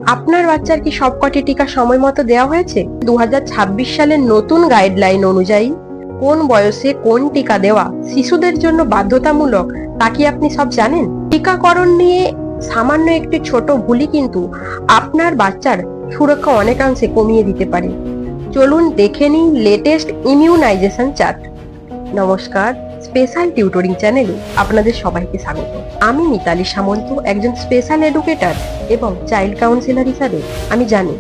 আপনার বাচ্চার কি সবকটি টিকা সময় মতো দেওয়া হয়েছে? 2026 সালের নতুন গাইডলাইন অনুযায়ী কোন বয়সে কোন টিকা দেওয়া শিশুদের জন্য বাধ্যতামূলক তা কি আপনি সব জানেন? টিকাকরণ নিয়ে সামান্য একটি ছোট ভুলই কিন্তু আপনার বাচ্চার সুরক্ষা অনেকাংশে কমিয়ে দিতে পারে। চলুন দেখে নিই লেটেস্ট ইমিউনাইজেশন চার্ট। নমস্কার, স্পেশাল টিউটরিং চ্যানেলে আপনাদের সবাইকে স্বাগত। আমি মিতালি সামন্ত, একজন স্পেশাল এডুকেটর এবং চাইল্ড কাউন্সিলর হিসাবে আমি জানি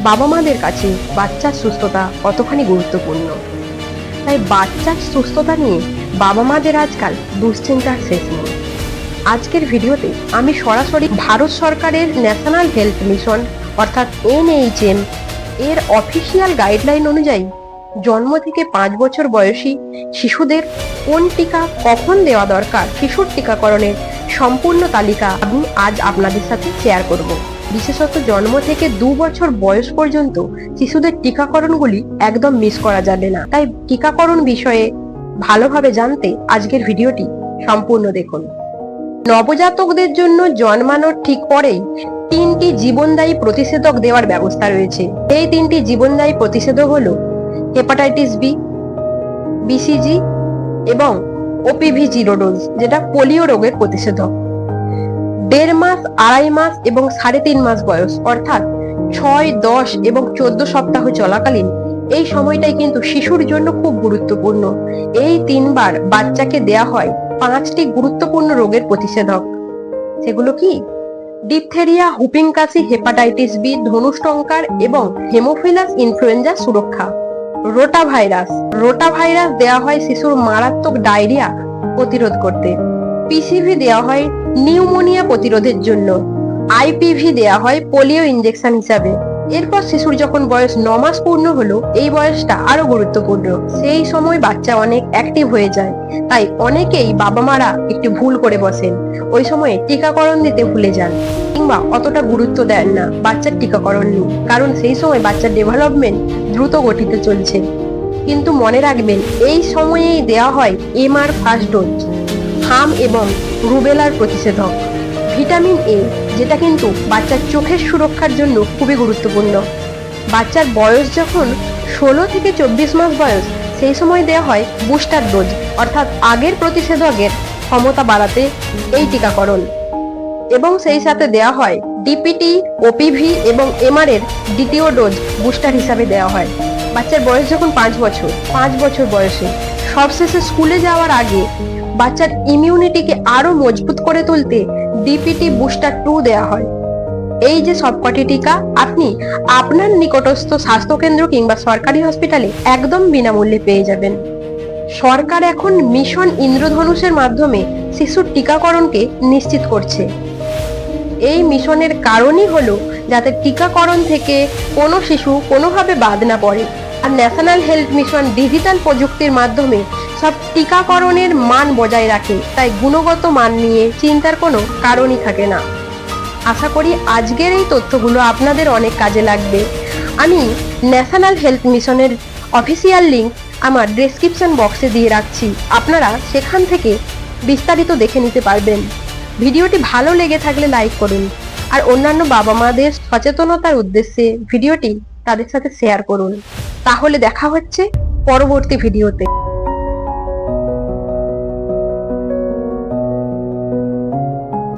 বাবা মাদের কাছে বাচ্চার সুস্থতা কতখানি গুরুত্বপূর্ণ। তাই বাচ্চার সুস্থতা নিয়ে বাবা মাদের আজকাল দুশ্চিন্তার শেষ নেই। আজকের ভিডিওতে আমি সরাসরি ভারত সরকারের ন্যাশনাল হেলথ মিশন অর্থাৎ NHM এর অফিসিয়াল গাইডলাইন অনুযায়ী জন্ম থেকে 5 বছর বয়সী শিশুদের কোন টিকা কখন দেওয়া দরকার শিশুর টিকাকরণের সম্পূর্ণ তালিকা আমি আজ আপনাদের সাথে শেয়ার করব। বিশেষত জন্ম থেকে 2 বছর বয়স পর্যন্ত শিশুদের টিকাকরণগুলি একদম মিস করা যাবে না। তাই টিকাকরণ বিষয়ে ভালোভাবে জানতে আজকের ভিডিওটি সম্পূর্ণ দেখুন। নবজাতকদের জন্য জন্মানোর ঠিক পরেই 3টি জীবনদায়ী প্রতিষেধক দেওয়ার ব্যবস্থা রয়েছে। এই 3টি জীবনদায়ী প্রতিষেধক হলো হেপাটাইটিস বি, BCG এবং OPV 0 ডোজ, যেটা পোলিও রোগের প্রতিষেধক। 1.5 মাস, 2.5 মাস এবং 3.5 মাস বয়স অর্থাৎ 6, 10 এবং 14 সপ্তাহ চলাকালীন এই সময়টাই কিন্তু শিশুর জন্য খুব গুরুত্বপূর্ণ। এই 3 বার বাচ্চাকে দেয়া হয় 5টি গুরুত্বপূর্ণ রোগের প্রতিষেধক। সেগুলো কি? ডিপথেরিয়া, হুপিং কাশি, হেপাটাইটিস বি, ধনুষ্টঙ্কার এবং হেমোফিলাস ইনফ্লুয়েঞ্জা সুরক্ষা। রোটা ভাইরাস দেওয়া হয় শিশুর মারাত্মক ডায়রিয়া প্রতিরোধ করতে। PCV দেওয়া হয় নিউমোনিয়া প্রতিরোধের জন্য। IPV দেওয়া হয় পোলিও ইনজেকশন হিসাবে। এরপর শিশুর যখন বয়স 9 মাস পূর্ণ হলো, এই বয়সটা আরো গুরুত্বপূর্ণ। সেই সময় বাচ্চা অনেক অ্যাক্টিভ হয়ে যায়, তাই অনেকেই বাবা মারা একটু ভুল করে বসেন, ওই সময়ে টিকাকরণ দিতে ভুলে যান কিংবা অতটা গুরুত্ব দেন না বাচ্চার টিকাকরণ নিয়ে, কারণ সেই সময় বাচ্চার ডেভেলপমেন্ট দ্রুত গতিতে চলছে। কিন্তু মনে রাখবেন, এই সময়েই দেওয়া হয় MR ফার্স্ট ডোজ, হাম এবং রুবেলার প্রতিষেধক। ভিটামিন A, যেটা কিন্তু বাচ্চার চোখের সুরক্ষার জন্য খুবই গুরুত্বপূর্ণ। বাচ্চার বয়স যখন 16 থেকে 24 মাস বয়স, সেই সময় দেওয়া হয় বুস্টার ডোজ, অর্থাৎ আগের প্রতিষেধকের ক্ষমতা বাড়াতে এই টিকাকরণ। এবং সেই সাথে দেওয়া হয় DPT, OPV এবং MR এর দ্বিতীয় ডোজ বুস্টার হিসাবে দেওয়া হয়। বাচ্চার বয়স যখন 5 বছর বয়সে, সবশেষে স্কুলে যাওয়ার আগে বাচ্চার ইমিউনিটিকে আরো মজবুত করে তুলতে DPT বুস্টার 2 দেওয়া হয়। এই যে সবকটি টিকা আপনি আপনার নিকটস্থ স্বাস্থ্যকেন্দ্র কিংবা সরকারি হসপিটালে একদম বিনামূল্যে পেয়ে যাবেন। সরকার এখন মিশন ইন্দ্রধনুষের মাধ্যমে শিশুর টিকাকরণকে নিশ্চিত করছে। এই মিশনের কারণই হলো যাতে টিকাকরণ থেকে কোনো শিশু কোনোভাবে বাদ না পড়ে। আর ন্যাশনাল হেলথ মিশন ডিজিটাল প্রযুক্তির মাধ্যমে সব টিকাকরণের মান বজায় রাখে, তাই গুণগত মান নিয়ে চিন্তার কোনো কারণই থাকে না। আশা করি আজকের এই তথ্যগুলো আপনাদের অনেক কাজে লাগবে। আমি ন্যাশনাল হেলথ মিশনের অফিসিয়াল লিংক আমার ডেসক্রিপশন বক্সে দিয়ে রাখছি, আপনারা সেখান থেকে বিস্তারিত দেখে নিতে পারবেন। ভিডিওটি ভালো লেগে থাকলে লাইক করুন, আর অন্যান্য বাবা মাদের সচেতনতার উদ্দেশ্যে ভিডিওটি তাদের সাথে শেয়ার করুন। তাহলে দেখা হচ্ছে পরবর্তী ভিডিওতে।